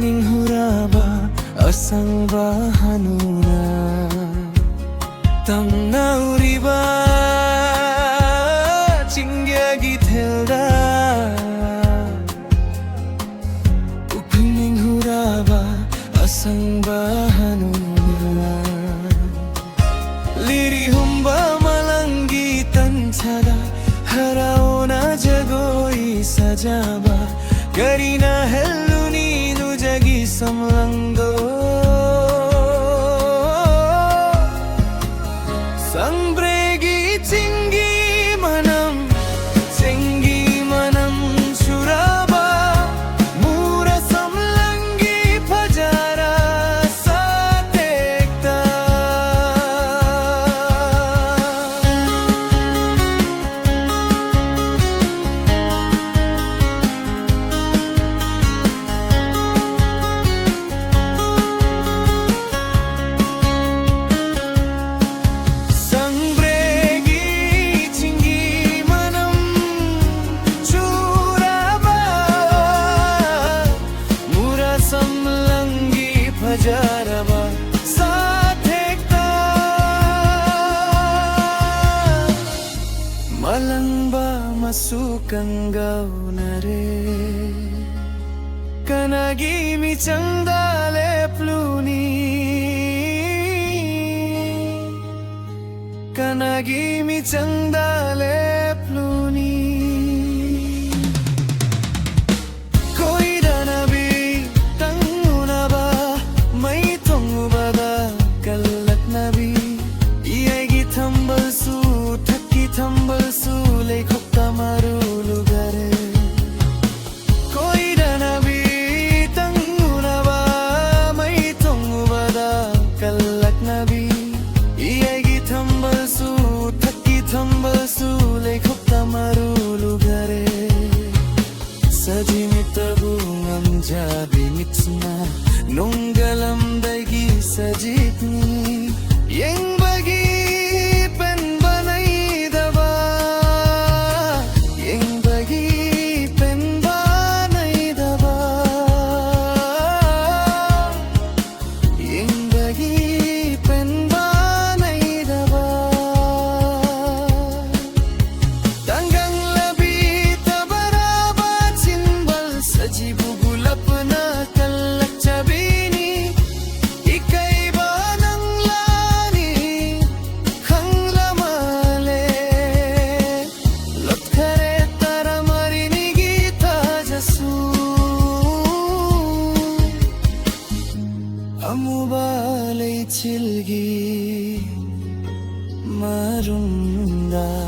Upling huraba asang bahanuna Tamna uriba Chingyagi thelda Upling huraba asang bahanuna Liri humba malangi tanchada Haraona jagoi sajaba Karina helluni nu jagi samlango Sambregi chingi manam suraba Mura samlangi pajara satekta Jaraba sathekta malangba masukang gaunare kanagi mi chandale pluni kanagi mi chandale pluni Thambal su le khopta marulu gare koi dana bi tanguna ba mai tongu bada kallak nabi iegi thambal su thakki thambal su le khopta marulu gare sajimi tabu ngam jabi mitsna nongalam daigi sajitni yeng bagi Amubalay chilgi marunda